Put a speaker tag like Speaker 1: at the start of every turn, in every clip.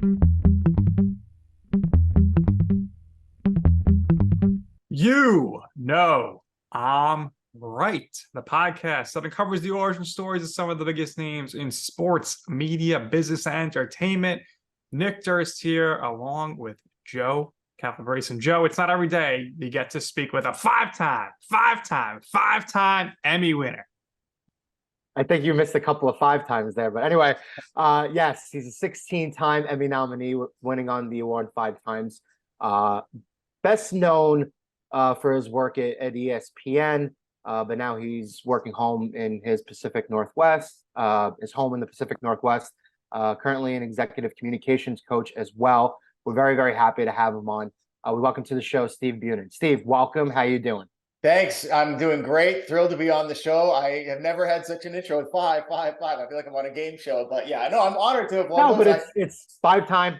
Speaker 1: You know, I'm right. The podcast that uncovers the origin stories of some of the biggest names in sports, media, business, and entertainment. Nick Durst here, along with Joe Calabrese. And Joe, it's not every day you get to speak with a five-time Emmy winner.
Speaker 2: I think you missed a couple of 5 times there. But anyway, yes, he's a 16-time Emmy nominee, winning on the award 5 times. Best known for his work at ESPN, but now he's working home in his Pacific Northwest, his home in the Pacific Northwest, currently an executive communications coach as well. We're very, very happy to have him on. We welcome to the show, Steve Bunin. Steve, welcome. How you doing?
Speaker 3: Thanks. I'm doing great. Thrilled to be on the show. I have never had such an intro with five. I feel like I'm on a game show, but yeah, no, I'm honored to have won.
Speaker 2: No, but it's 5-time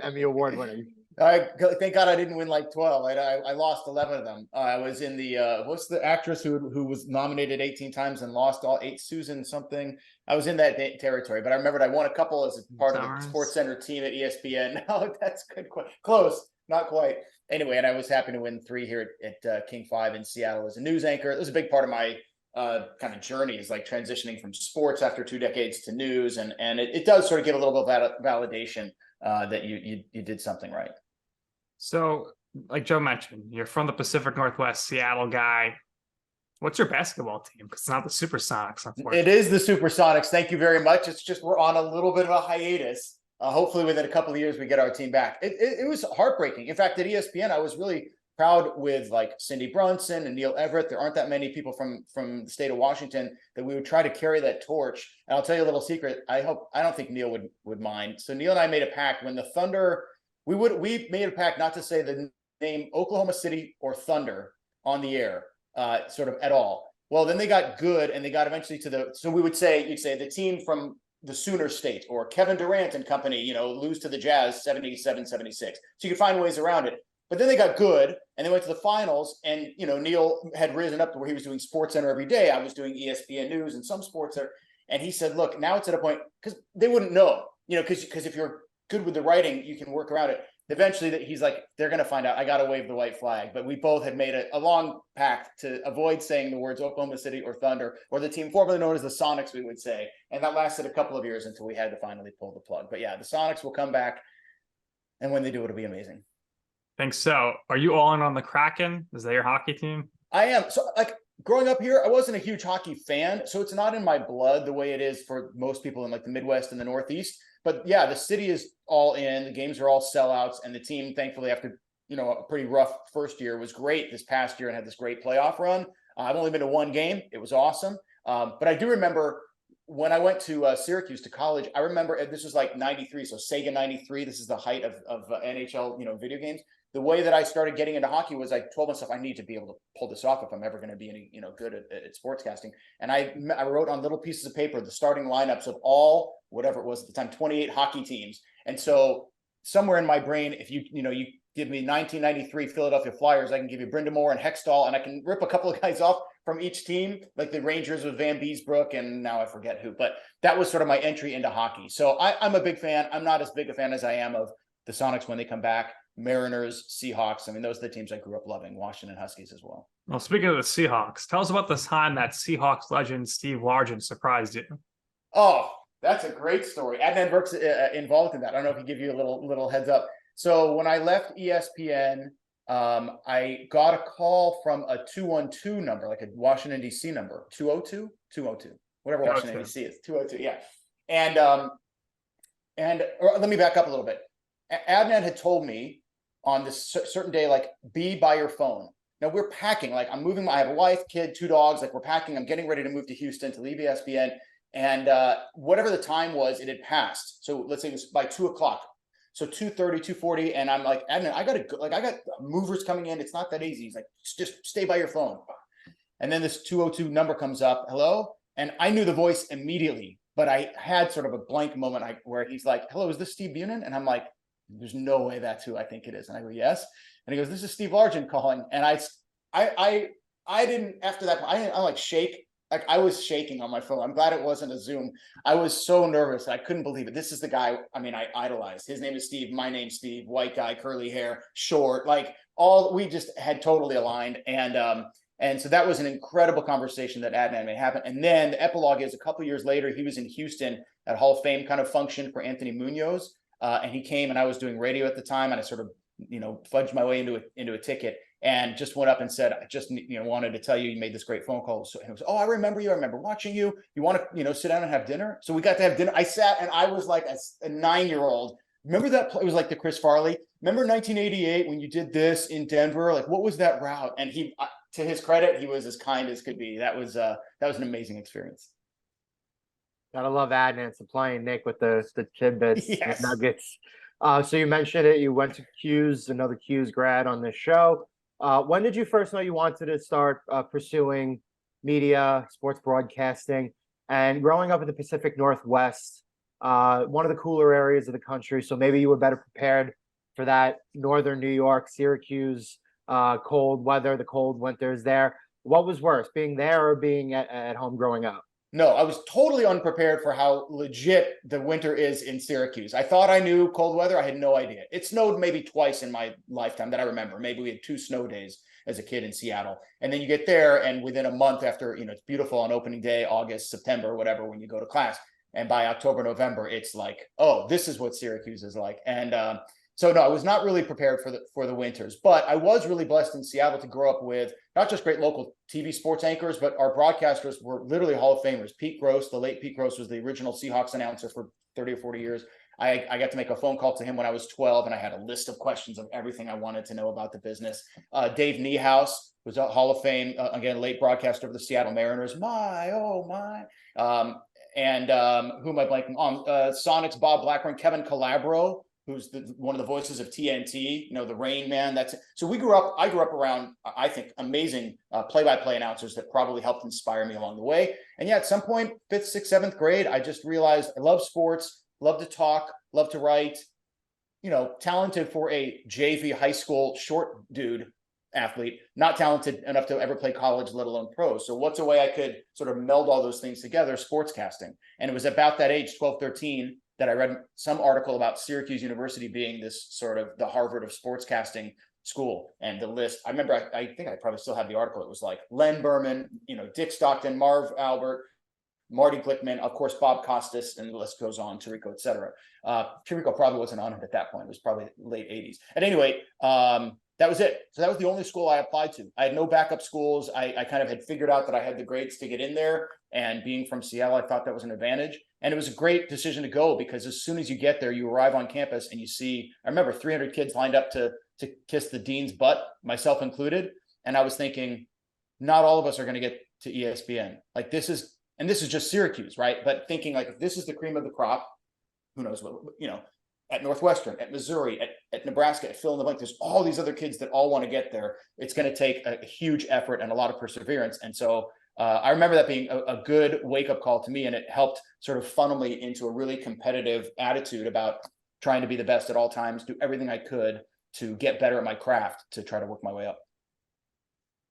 Speaker 2: Emmy Award winner.
Speaker 3: Thank God I didn't win like 12. I lost 11 of them. I was in the what's the actress who was nominated 18 times and lost all 8? Susan something. I was in that territory, but I remembered I won a couple as part of the SportsCenter team at ESPN. No, that's good. Close, not quite. Anyway, and I was happy to win 3 here at King 5 in Seattle as a news anchor. It was a big part of my kind of journey, is like transitioning from sports after 2 decades to news, and it does sort of get a little bit of validation that you did something right.
Speaker 1: So, like Joe mentioned, you're from the Pacific Northwest, Seattle guy. What's your basketball team? Because it's not the Supersonics, unfortunately.
Speaker 3: It is the Supersonics. Thank you very much. It's just we're on a little bit of a hiatus. Hopefully within a couple of years, we get our team back. It was heartbreaking. In fact, at ESPN, I was really proud with like Cindy Brunson and Neil Everett. There aren't that many people from the state of Washington that we would try to carry that torch. And I'll tell you a little secret. I don't think Neil would mind. So Neil and I made a pact when the Thunder, we made a pact not to say the name Oklahoma City or Thunder on the air, sort of at all. Well, then they got good and they got eventually so you'd say the team from the Sooner State or Kevin Durant and company, lose to the Jazz 77-76. So you could find ways around it. But then they got good and they went to the finals, and Neil had risen up to where he was doing SportsCenter every day. I was doing ESPN News and some SportsCenter. And he said, look, now it's at a point, because they wouldn't know, because if you're good with the writing, you can work around it. Eventually, he's like, they're going to find out. I got to wave the white flag. But we both had made a long pact to avoid saying the words Oklahoma City or Thunder, or the team formerly known as the Sonics, we would say. And that lasted a couple of years until we had to finally pull the plug. But yeah, the Sonics will come back. And when they do, it'll be amazing.
Speaker 1: Think so. Are you all in on the Kraken? Is that your hockey team?
Speaker 3: I am. So, growing up here, I wasn't a huge hockey fan. So it's not in my blood the way it is for most people in like the Midwest and the Northeast. But yeah, the city is all in. The games are all sellouts, and the team, thankfully, after a pretty rough first year, was great this past year and had this great playoff run. I've only been to 1 game. It was awesome. But I do remember when I went to Syracuse to college. I remember this was like '93, so Sega '93. This is the height of NHL, video games. The way that I started getting into hockey was I told myself I need to be able to pull this off if I'm ever going to be any good at sportscasting. And I wrote on little pieces of paper the starting lineups of all, whatever it was at the time, 28 hockey teams. And so somewhere in my brain, if you give me 1993 Philadelphia Flyers, I can give you Brind'Amour and Hextall, and I can rip a couple of guys off from each team, like the Rangers with Van Beesbrook, and now I forget who. But that was sort of my entry into hockey. So I'm a big fan. I'm not as big a fan as I am of the Sonics when they come back. Mariners, Seahawks. I mean, those are the teams I grew up loving. Washington Huskies as well.
Speaker 1: Well, speaking of the Seahawks, tell us about the time that Seahawks legend Steve Largent surprised you.
Speaker 3: Oh, that's a great story. Adnan Burke's involved in that. I don't know if he give you a little heads up. So when I left ESPN, I got a call from a 212 number, like a Washington, D.C. number. 202? 202. Whatever Washington, D.C. is. 202, yeah. And let me back up a little bit. Adnan had told me on this certain day, like, be by your phone. Now we're packing, like I'm moving. I have a wife, kid, 2 dogs. Like we're packing. I'm getting ready to move to Houston to leave ESPN. And whatever the time was, it had passed. So let's say it was by 2 o'clock. So 2:30, 2:40. And I'm like, Adnan, I got movers coming in. It's not that easy. He's like, just stay by your phone. And then this 202 number comes up. Hello. And I knew the voice immediately, but I had sort of a blank moment where he's like, hello, is this Steve Bunin? And I'm like, there's no way that's who I think it is. And I go, yes. And he goes, this is Steve Largent calling. And I didn't, after that, I like shake. like I was shaking on my phone. I'm glad it wasn't a Zoom. I was so nervous. I couldn't believe it. This is the guy, I mean, I idolized. His name is Steve. My name's Steve. White guy, curly hair, short, like we just had totally aligned. And so that was an incredible conversation that Adnan made happen. And then the epilogue is a couple of years later, he was in Houston at Hall of Fame kind of function for Anthony Munoz. And he came, and I was doing radio at the time, and I sort of, fudged my way into a ticket, and just went up and said, I just, wanted to tell you made this great phone call. So it was, oh, I remember you. I remember watching you. You want to, sit down and have dinner? So we got to have dinner. I sat, and I was like a 9-year-old. Remember that? It was like the Chris Farley. Remember 1988 when you did this in Denver? Like, what was that route? And he, to his credit, he was as kind as could be. That was an amazing experience.
Speaker 2: Gotta love Adnan supplying Nick with the tidbits,
Speaker 3: Yes.
Speaker 2: the nuggets. So you mentioned it. You went to QS, another QS grad on this show. When did you first know you wanted to start pursuing media, sports broadcasting? And growing up in the Pacific Northwest, one of the cooler areas of the country, so maybe you were better prepared for that northern New York, Syracuse, cold weather, the cold winters there. What was worse, being there or being at home growing up?
Speaker 3: No, I was totally unprepared for how legit the winter is in Syracuse. I thought I knew cold weather. I had no idea. It snowed maybe twice in my lifetime that I remember. Maybe we had 2 snow days as a kid in Seattle. And then you get there, and within a month after, it's beautiful on opening day, August, September, whatever, when you go to class. And by October, November, it's like, oh, this is what Syracuse is like. And so no, I was not really prepared for the winters, but I was really blessed in Seattle to grow up with not just great local TV sports anchors, but our broadcasters were literally Hall of Famers. Pete Gross, the late Pete Gross, was the original Seahawks announcer for 30 or 40 years. I got to make a phone call to him when I was 12, and I had a list of questions of everything I wanted to know about the business. Dave Niehaus was a Hall of Fame, again, late broadcaster of the Seattle Mariners. Who am I blanking on? Sonics Bob Blackburn, Kevin Calabro, who's one of the voices of TNT, the Rain Man. So I grew up around, I think, amazing play-by-play announcers that probably helped inspire me along the way. And yeah, at some point, 5th, 6th, 7th grade, I just realized I love sports, love to talk, love to write, talented for a JV high school short dude athlete, not talented enough to ever play college, let alone pro. So what's a way I could sort of meld all those things together? Sportscasting. And it was about that age, 12, 13, that I read some article about Syracuse University being this sort of the Harvard of sportscasting school. And the list, I remember, I think I probably still have the article. It was like Len Berman, Dick Stockton, Marv Albert, Marty Glickman, of course, Bob Costas, and the list goes on, Tirico, et cetera. Tirico probably wasn't on it at that point. It was probably late 80s. At any rate, that was it. So that was the only school I applied to. I had no backup schools. I kind of had figured out that I had the grades to get in there. And being from Seattle, I thought that was an advantage. And it was a great decision to go, because as soon as you get there, you arrive on campus and you see, I remember 300 kids lined up to kiss the dean's butt, myself included. And I was thinking, not all of us are going to get to ESPN. Like this is just Syracuse, right? But thinking like, if this is the cream of the crop, who knows what, at Northwestern, at Missouri, at Nebraska, at fill in the blank, there's all these other kids that all want to get there. It's going to take a huge effort and a lot of perseverance. And so I remember that being a good wake-up call to me, and it helped sort of funnel me into a really competitive attitude about trying to be the best at all times, do everything I could to get better at my craft, to try to work my way up.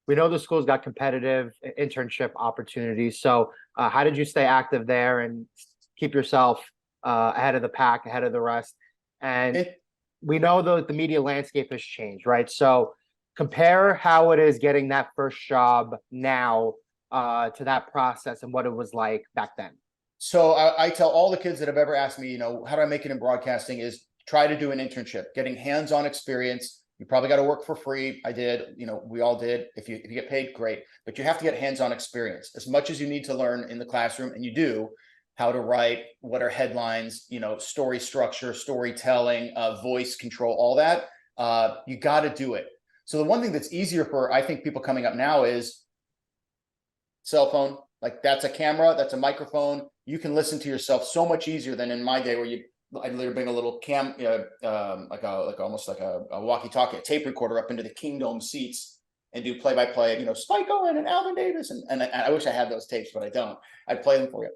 Speaker 2: We know the school's got competitive internship opportunities. So how did you stay active there and keep yourself ahead of the pack, ahead of the rest? And we know the media landscape has changed, right? So compare how it is getting that first job now to that process and what it was like back then.
Speaker 3: So I tell all the kids that have ever asked me, how do I make it in broadcasting, is try to do an internship, getting hands-on experience. You probably got to work for free. I did, we all did. If you get paid, great. But you have to get hands-on experience as much as you need to learn in the classroom, and you do, how to write, what are headlines, story structure, storytelling, voice control, all that. You got to do it. So the one thing that's easier for, I think, people coming up now is cell phone. Like that's a camera, that's a microphone. You can listen to yourself so much easier than in my day, where I'd literally bring a little almost like a walkie-talkie, a tape recorder up into the Kingdome seats and do play-by-play, Spike Owen and Alvin Davis. And I wish I had those tapes, but I don't. I'd play them for you.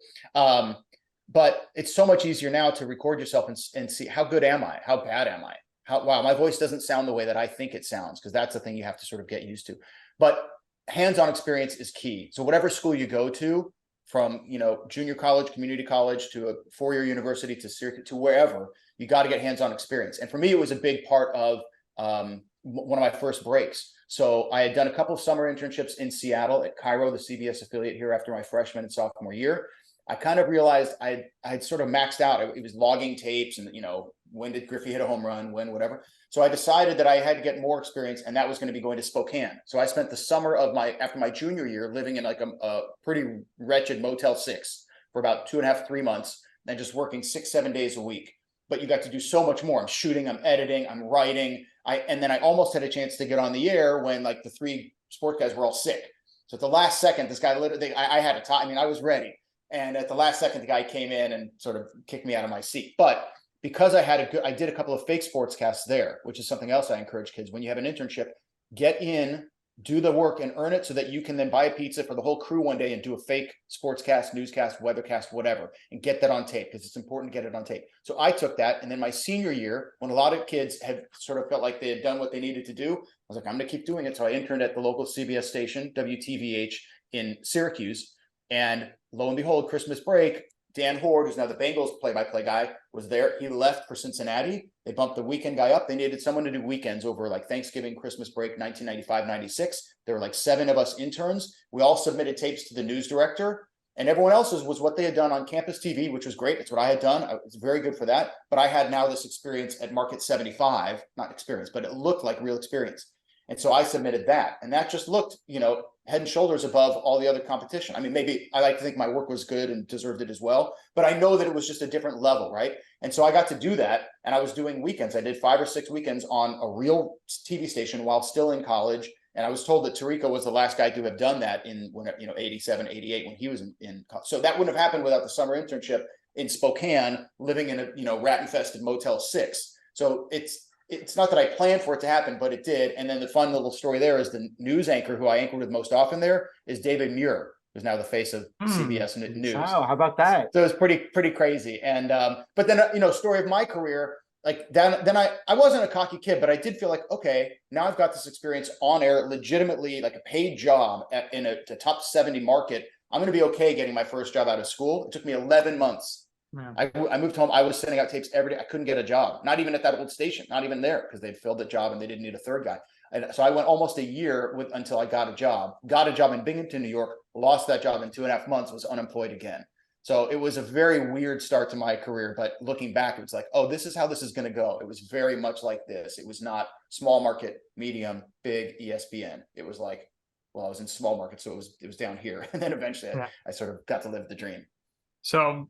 Speaker 3: But it's so much easier now to record yourself and see, how good am I? How bad am I? Wow, my voice doesn't sound the way that I think it sounds, because that's the thing you have to sort of get used to. But hands-on experience is key. So whatever school you go to, from, you know, junior college, community college, to a four-year university, to Syracuse, to wherever, you got to get hands-on experience. And for me, it was a big part of one of my first breaks. So I had done a couple of summer internships in Seattle at Cairo, the CBS affiliate here, after my freshman and sophomore year. I kind of realized I'd sort of maxed out. It was logging tapes and, you know, when did Griffey hit a home run, when, whatever. So I decided that I had to get more experience, and that was going to be going to Spokane. So I spent the summer of after my junior year living in like a pretty wretched Motel 6 for about 2.5, 3 months, and just working 6, 7 days a week. But you got to do so much more. I'm shooting, I'm editing, I'm writing. And then I almost had a chance to get on the air when like the 3 sports guys were all sick. So at the last second, this guy literally, I had a time. I mean, I was ready. And at the last second, the guy came in and sort of kicked me out of my seat. But because I did a couple of fake sportscasts there, which is something else I encourage kids. When you have an internship, get in, do the work, and earn it so that you can then buy a pizza for the whole crew one day and do a fake sportscast, newscast, weathercast, whatever, and get that on tape, because it's important to get it on tape. So I took that. And then my senior year, when a lot of kids had sort of felt like they had done what they needed to do, I was like, I'm going to keep doing it. So I interned at the local CBS station, WTVH in Syracuse. And lo and behold, Christmas break, Dan Horde, who's now the Bengals play-by-play guy, was there. He left for Cincinnati. They bumped the weekend guy up. They needed someone to do weekends over like Thanksgiving, Christmas break, 1995, 96. There were like 7 of us interns. We all submitted tapes to the news director, and everyone else's was what they had done on campus TV, which was great. It's what I had done. I was very good for that. But I had now this experience at Market 75, not experience, but it looked like real experience. And so I submitted that, and that just looked, you know, head and shoulders above all the other competition. I mean, maybe I like to think my work was good and deserved it as well, but I know that it was just a different level, right? And so I got to do that, and I was doing weekends. I did 5 or 6 weekends on a real TV station while still in college. And I was told that Tirico was the last guy to have done that in, you know, 87, 88, when he was in college. So that wouldn't have happened without the summer internship in Spokane, living in a, you know, rat-infested Motel 6. So it's not that I planned for it to happen, but it did. And then the fun little story there is the news anchor who I anchored with most often there is David Muir, who's now the face of CBS News.
Speaker 2: Wow, how about that?
Speaker 3: So it was pretty crazy. And but then, you know, story of my career, like then I wasn't a cocky kid, but I did feel like, okay, now I've got this experience on air, legitimately like a paid job in a top 70 market. I'm going to be okay getting my first job out of school. It took me 11 months. Yeah. I moved home. I was sending out tapes every day. I couldn't get a job, not even at that old station, not even there, because they'd filled the job and they didn't need a third guy. And so I went almost a year until I got a job in Binghamton, New York, lost that job in 2.5 months, was unemployed again. So it was a very weird start to my career. But looking back, it was like, oh, this is how this is going to go. It was very much like this. It was not small market, medium, big ESPN. It was like, well, I was in small market, so it was down here. And then eventually I sort of got to live the dream.
Speaker 1: So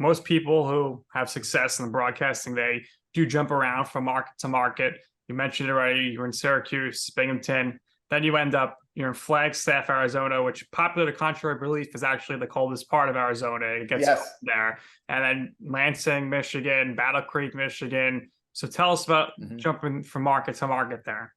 Speaker 1: most people who have success in the broadcasting, they do jump around from market to market. You mentioned it already. You're in Syracuse, Binghamton. Then you're in Flagstaff, Arizona, which, popular to contrary belief, is actually the coldest part of Arizona. It gets cold there. And then Lansing, Michigan, Battle Creek, Michigan. So tell us about jumping from market to market there.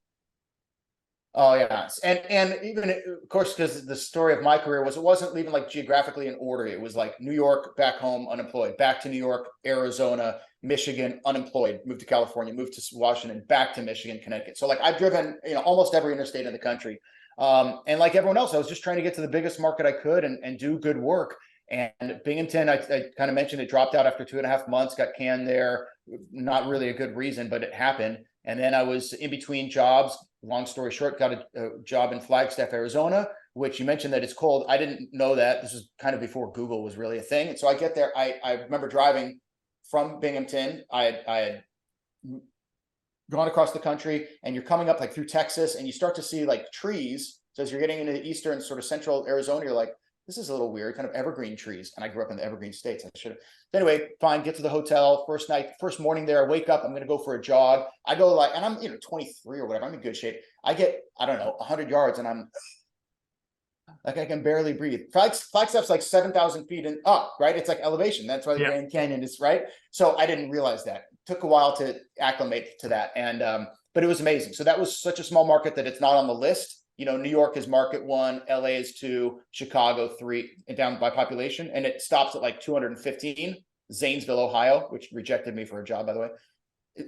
Speaker 3: Oh yeah, and even, of course, because the story of my career was, it wasn't even like geographically in order. It was like New York, back home, unemployed, back to New York, Arizona, Michigan, unemployed, moved to California, moved to Washington, back to Michigan, Connecticut. So like I've driven, you know, almost every interstate in the country. And like everyone else, I was just trying to get to the biggest market I could and do good work. And Binghamton, I kind of mentioned, it dropped out after 2.5 months, got canned there. Not really a good reason, but it happened. And then I was in between jobs. Long story short, got a job in Flagstaff, Arizona, which you mentioned that it's cold. I didn't know that. This was kind of before Google was really a thing. And so I get there. I remember driving from Binghamton. I had gone across the country, and you're coming up like through Texas, and you start to see like trees. So as you're getting into the eastern sort of central Arizona, you're like, this is a little weird, kind of evergreen trees. And I grew up in the evergreen states. I should have. Anyway, fine, get to the hotel. First morning there, I wake up, I'm going to go for a jog. I go like, and I'm, 23 or whatever. I'm in good shape. I get, 100 yards, and I'm like, I can barely breathe. Flagstaff's like 7,000 feet and up, right? It's like elevation. That's why the Grand Canyon is, right? So I didn't realize that. It took a while to acclimate to that. And, but it was amazing. So that was such a small market that it's not on the list. New York is market 1, LA is 2, Chicago 3, and down by population. And it stops at like 215, Zanesville, Ohio, which rejected me for a job, by the way.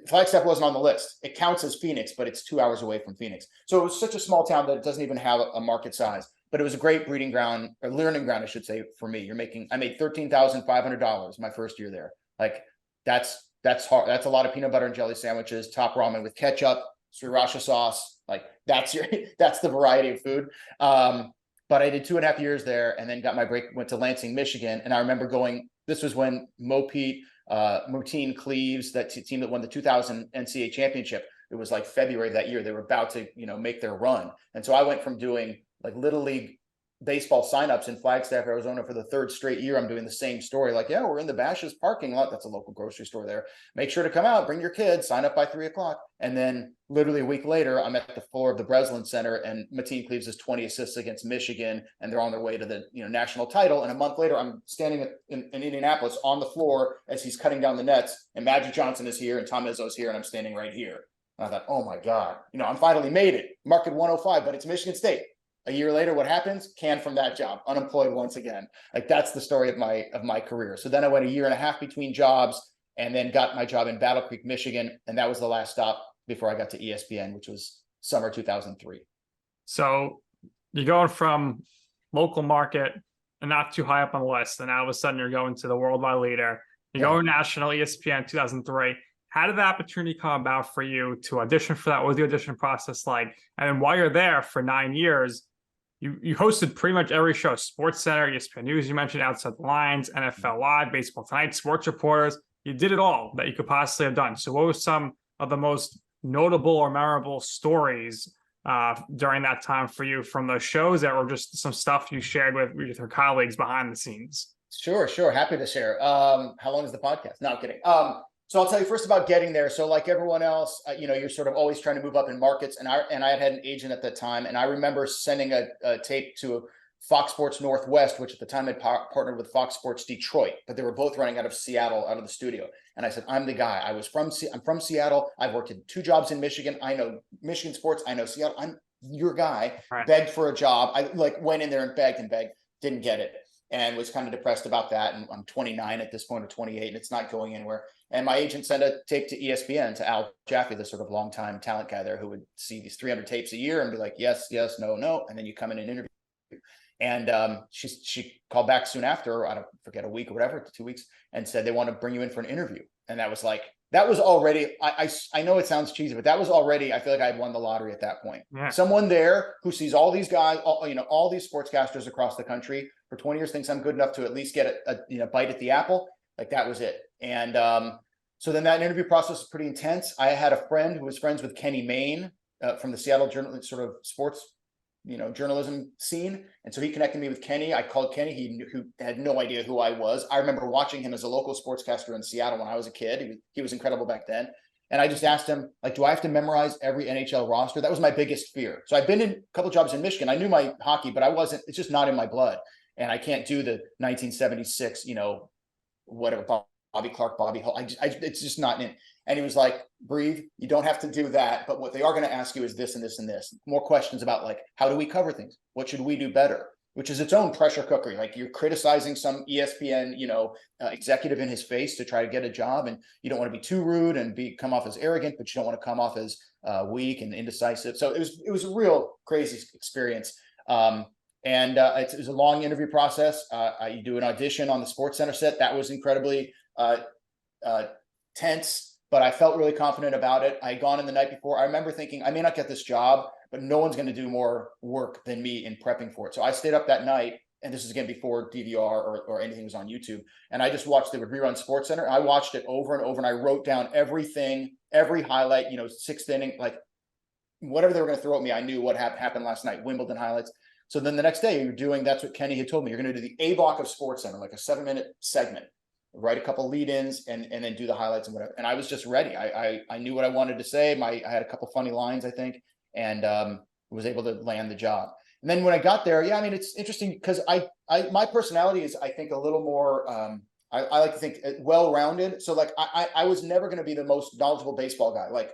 Speaker 3: Flagstaff wasn't on the list. It counts as Phoenix, but it's 2 hours away from Phoenix. So it was such a small town that it doesn't even have a market size. But it was a great breeding ground, or learning ground, I should say, for me. I made $13,500 my first year there. Like that's hard. That's a lot of peanut butter and jelly sandwiches, top ramen with ketchup, sriracha sauce. Like that's the variety of food. But I did 2.5 years there, and then got my break. Went to Lansing, Michigan, and I remember going. This was when Moteen Cleaves, that team that won the 2000 NCAA championship. It was like February of that year. They were about to, make their run. And so I went from doing like little league baseball signups in Flagstaff, Arizona for the 3rd straight year. I'm doing the same story. Like, yeah, we're in the Bash's parking lot. That's a local grocery store there. Make sure to come out, bring your kids, sign up by 3:00. And then literally a week later, I'm at the floor of the Breslin Center, and Moteen Cleaves has 20 assists against Michigan, and they're on their way to the national title. And a month later, I'm standing in Indianapolis on the floor as he's cutting down the nets, and Magic Johnson is here, and Tom Izzo's here, and I'm standing right here. And I thought, oh my God, I'm finally made it. Market 105, but it's Michigan State. A year later, what happens? Canned from that job, unemployed once again. Like that's the story of my career. So then I went 1.5 years between jobs, and then got my job in Battle Creek, Michigan, and that was the last stop before I got to ESPN, which was summer 2003.
Speaker 1: So you're going from local market and not too high up on the list, and all of a sudden you're going to the worldwide leader. You're going national, ESPN 2003. How did the opportunity come about for you to audition for that? What was the audition process like? And then while you're there for 9 years, you hosted pretty much every show: SportsCenter, ESPN News, you mentioned Outside the Lines, NFL Live, Baseball Tonight, Sports Reporters. You did it all that you could possibly have done. So what were some of the most notable or memorable stories during that time for you from those shows that were just some stuff you shared with your colleagues behind the scenes?
Speaker 3: Sure. Happy to share. How long is the podcast? No, I'm kidding. So I'll tell you first about getting there. So like everyone else, you're sort of always trying to move up in markets. And I had an agent at that time. And I remember sending a tape to Fox Sports Northwest, which at the time had partnered with Fox Sports Detroit, but they were both running out of Seattle, out of the studio. And I said, I'm the guy. I'm from Seattle. I've worked in 2 jobs in Michigan. I know Michigan sports. I know Seattle. I'm your guy.
Speaker 1: Right.
Speaker 3: Begged for a job. I went in there and begged, didn't get it. And was kind of depressed about that. And I'm 29 at this point, or 28, and it's not going anywhere. And my agent sent a tape to ESPN, to Al Jaffe, the sort of longtime talent guy there, who would see these 300 tapes a year and be like, yes, no, no. And then you come in and interview. And she called back soon after, I don't forget, a week or whatever, 2 weeks, and said they want to bring you in for an interview. And that was already, I know it sounds cheesy, but that was already, I feel like I had won the lottery at that point. Yeah. Someone there who sees all these guys, all these sportscasters across the country for 20 years, thinks I'm good enough to at least get a bite at the apple. Like that was it. And so then that interview process was pretty intense. I had a friend who was friends with Kenny Mayne from the Seattle sort of sports journalism scene. And so he connected me with Kenny. I called Kenny, who had no idea who I was. I remember watching him as a local sportscaster in Seattle when I was a kid. He was incredible back then. And I just asked him, like, do I have to memorize every NHL roster? That was my biggest fear. So I've been in a couple of jobs in Michigan. I knew my hockey, but it's just not in my blood. And I can't do the 1976, whatever, Bobby Clark, Bobby Hull. It's just not in. And he was like, breathe, you don't have to do that. But what they are going to ask you is this and this and this. More questions about, like, how do we cover things? What should we do better? Which is its own pressure cooker. Like, you're criticizing some ESPN, executive in his face to try to get a job. And you don't want to be too rude and come off as arrogant, but you don't want to come off as weak and indecisive. So it was a real crazy experience. It was a long interview process. You do an audition on the SportsCenter set. That was incredibly tense, but I felt really confident about it. I had gone in the night before. I remember thinking, I may not get this job, but no one's going to do more work than me in prepping for it. So I stayed up that night, and this is again before DVR or anything was on YouTube. And I just watched, they would rerun SportsCenter. I watched it over and over, and I wrote down everything, every highlight, 6th inning, like whatever they were going to throw at me. I knew what happened last night, Wimbledon highlights. So then the next day that's what Kenny had told me. You're going to do the A block of SportsCenter, like a 7-minute segment. Write a couple lead-ins and then do the highlights and whatever. And I was just ready. I knew what I wanted to say. I had a couple funny lines, I think, and was able to land the job. And then when I got there, it's interesting because my personality is, I think, a little more, I like to think well-rounded. So like I was never going to be the most knowledgeable baseball guy. Like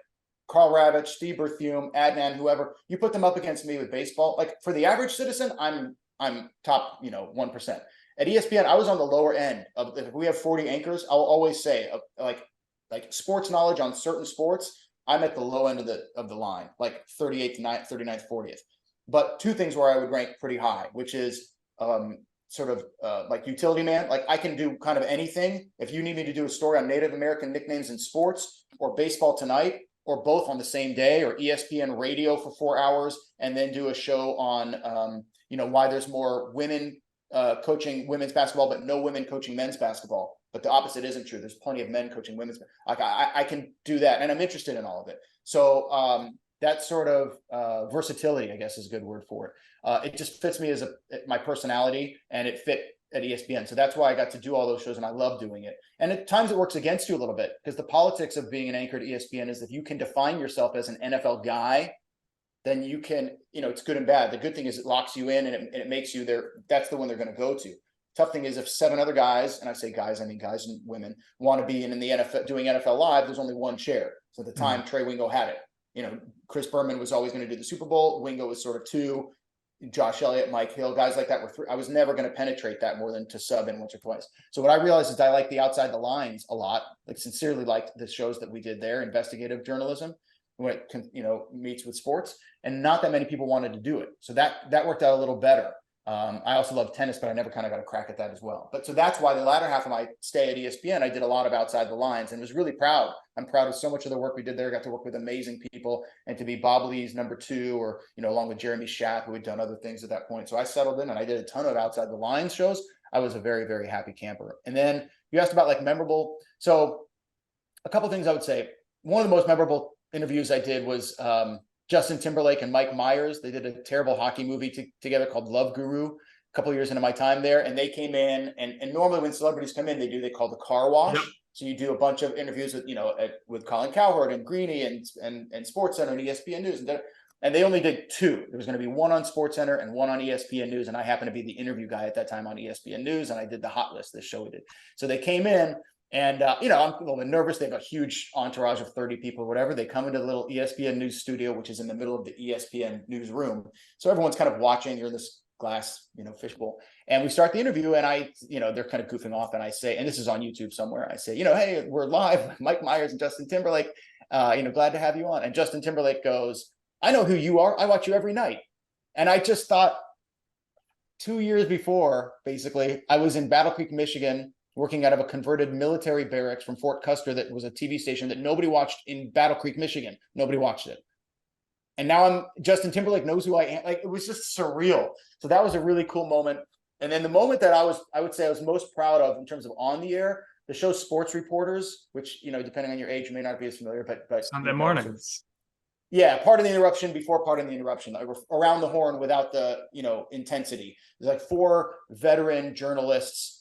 Speaker 3: Carl Ravitch, Steve Berthiaume, Adnan, whoever, you put them up against me with baseball. Like for the average citizen, I'm top, 1%. At ESPN, I was on the lower end of, if we have 40 anchors, I'll always say, like, like sports knowledge on certain sports, I'm at the low end of the line, like 38th, 39th, 40th. But two things where I would rank pretty high, which is sort of like utility man. Like I can do kind of anything. If you need me to do a story on Native American nicknames in sports, or baseball tonight, or both on the same day, or ESPN radio for 4 hours, and then do a show on why there's more women coaching women's basketball, but no women coaching men's basketball. But the opposite isn't true. There's plenty of men coaching women's. Like I can do that, and I'm interested in all of it. So that sort of versatility, I guess, is a good word for it. It just fits me as my personality, and it fit at ESPN. So that's why I got to do all those shows, and I love doing it. And at times it works against you a little bit, because the politics of being an anchor at ESPN is if you can define yourself as an NFL guy, then you can, it's good and bad. The good thing is it locks you in, and it makes you there. That's the one they're going to go to. Tough thing is if 7 other guys, and I say guys, I mean guys and women, want to be in the NFL doing NFL Live, there's only one chair. So at the time, Trey Wingo had it. Chris Berman was always going to do the Super Bowl. Wingo was sort of 2. Josh Elliott, Mike Hill, guys like that were 3. I was never going to penetrate that more than to sub in once or twice. So what I realized is I like the outside the lines a lot. Like sincerely liked the shows that we did there, investigative journalism, when it meets with sports, and not that many people wanted to do it. So that worked out a little better. I also love tennis, but I never kind of got a crack at that as well. But so that's why the latter half of my stay at ESPN, I did a lot of outside the lines and was really proud. I'm proud of so much of the work we did there. I got to work with amazing people, and to be Bob Lee's number 2, or, along with Jeremy Schaap, who had done other things at that point. So I settled in and I did a ton of outside the lines shows. I was a very, very happy camper. And then you asked about like memorable. So a couple of things I would say. One of the most memorable interviews I did was Justin Timberlake and Mike Myers. They did a terrible hockey movie together called Love Guru a couple of years into my time there. And they came in, and normally when celebrities come in, they call the car wash. Yep. So you do a bunch of interviews with, with Colin Cowherd and Greeny and SportsCenter and ESPN News. And they only did 2. There was going to be one on SportsCenter and one on ESPN News. And I happened to be the interview guy at that time on ESPN News. And I did the hot list, this show we did. So they came in, and, I'm a little bit nervous. They have a huge entourage of 30 people or whatever. They come into the little ESPN News studio, which is in the middle of the ESPN newsroom. So everyone's kind of watching. You're in this glass, fishbowl. And we start the interview, and they're kind of goofing off. And I say, and this is on YouTube somewhere, I say, hey, we're live, Mike Myers and Justin Timberlake, glad to have you on. And Justin Timberlake goes, I know who you are. I watch you every night. And I just thought 2 years before, basically, I was in Battle Creek, Michigan, working out of a converted military barracks from Fort Custer that was a TV station that nobody watched in Battle Creek, Michigan. Nobody watched it. And now Justin Timberlake knows who I am. Like, it was just surreal. So that was a really cool moment. And then the moment that I would say I was most proud of in terms of on the air, the show Sports Reporters, which, depending on your age, you may not be as familiar, but
Speaker 1: Sunday mornings.
Speaker 3: Yeah, part of the interruption before part of the interruption, around the horn without the, intensity. There's like 4 veteran journalists,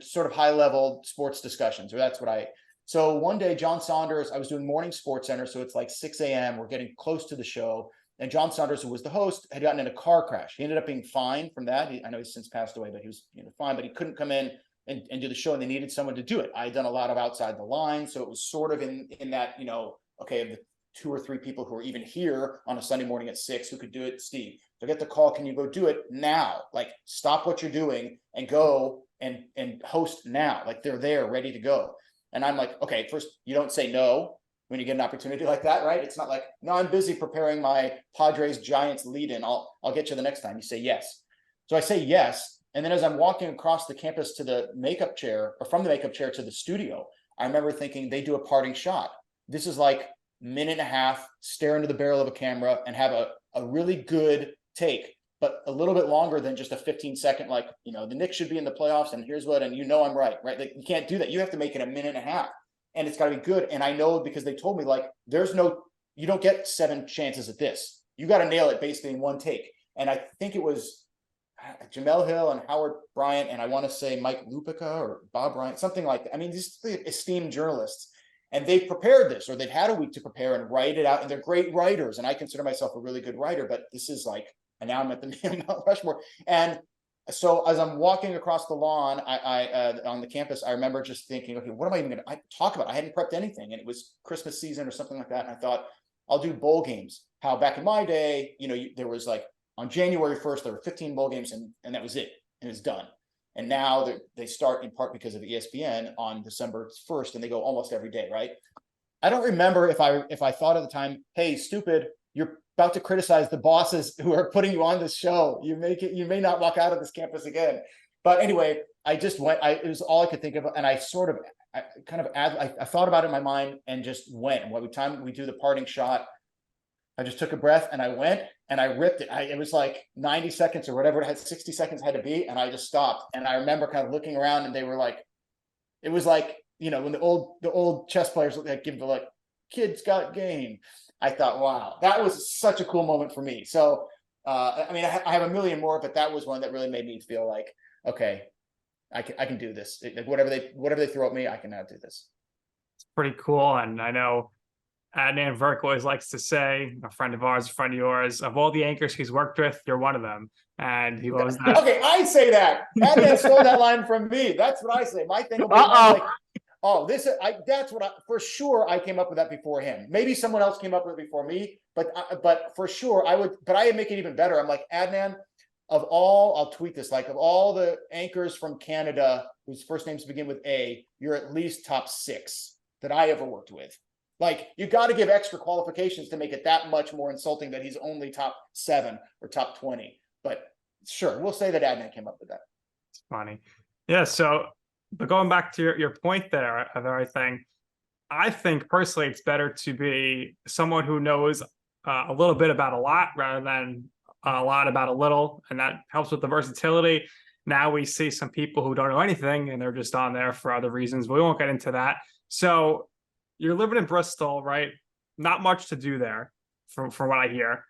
Speaker 3: sort of high level sports discussions, or that's what so one day, John Saunders, I was doing morning SportsCenter. So it's like 6 a.m. We're getting close to the show. And John Saunders, who was the host, had gotten in a car crash. He ended up being fine from that. I know he's since passed away, but he was fine, but he couldn't come in and do the show, and they needed someone to do it. I had done a lot of outside the line. So it was sort of in that, okay, of the 2 or 3 people who are even here on a Sunday morning at 6 who could do it, Steve. So I get the call, can you go do it now? Like, stop what you're doing and go and host now. Like, they're there ready to go. And I'm like, okay, first, you don't say no when you get an opportunity like that, right? It's not like, no, I'm busy preparing my Padres Giants lead in. I'll get you the next time. You say yes. So I say yes. And then as I'm walking across the campus to the makeup chair, or from the makeup chair to the studio, I remember thinking they do a parting shot. This is like minute and a half, stare into the barrel of a camera and have a really good take, but a little bit longer than just a 15-second, like, the Knicks should be in the playoffs and here's what, and I'm right? Like, you can't do that. You have to make it a minute and a half, and it's got to be good. And I know, because they told me, like, you don't get 7 chances at this. You got to nail it basically in one take. And I think it was Jamel Hill and Howard Bryant, and I want to say Mike Lupica or Bob Bryant, something like that. I mean, these esteemed journalists, and they've prepared this, or they've had a week to prepare and write it out. And they're great writers. And I consider myself a really good writer, but this is like, and now I'm at the Mount Rushmore. And so as I'm walking across the lawn, I on the campus, I remember just thinking, okay, what am I even going to talk about? I hadn't prepped anything, and it was Christmas season or something like that. And I thought, I'll do bowl games. How back in my day, there was like on January 1st, there were 15 bowl games, and that was it. And it was done. And now they start in part because of ESPN on December 1st, and they go almost every day, right? I don't remember if I thought at the time, hey, stupid, you're about to criticize the bosses who are putting you on this show. You may not walk out of this campus again. But anyway, I just went. It was all I could think of, and I thought about it in my mind and just went. And by the time we do the parting shot, I just took a breath and I went and I ripped it. It was like 90 seconds or whatever it had, 60 seconds had to be, and I just stopped. And I remember kind of looking around, and they were like, it was like, you know, when the old chess players like give the like, kids got game. I thought, wow, that was such a cool moment for me. So, I mean, I have a million more, but that was one that really made me feel like, okay, I can do this. Whatever they throw at me, I can now do this.
Speaker 1: It's pretty cool. And I know Adnan Virk always likes to say, a friend of ours, a friend of yours, of all the anchors he's worked with, you're one of them. And he loves that.
Speaker 3: Okay, I say that. Adnan stole that line from me. That's what I say. My thing will be like, oh, that's what for sure I came up with that before him. Maybe someone else came up with it before me, but for sure I would, but I make it even better. I'm like, Adnan, I'll tweet this, like of all the anchors from Canada whose first names begin with A, you're at least top 6 that I ever worked with. Like, you got to give extra qualifications to make it that much more insulting that he's only top 7 or top 20. But sure, we'll say that Adnan came up with that.
Speaker 1: It's funny. Yeah. So, but going back to your point there of everything, I think personally it's better to be someone who knows a little bit about a lot rather than a lot about a little, and that helps with the versatility. Now we see some people who don't know anything and they're just on there for other reasons, but we won't get into that. So you're living in Bristol, right? Not much to do there from what I hear.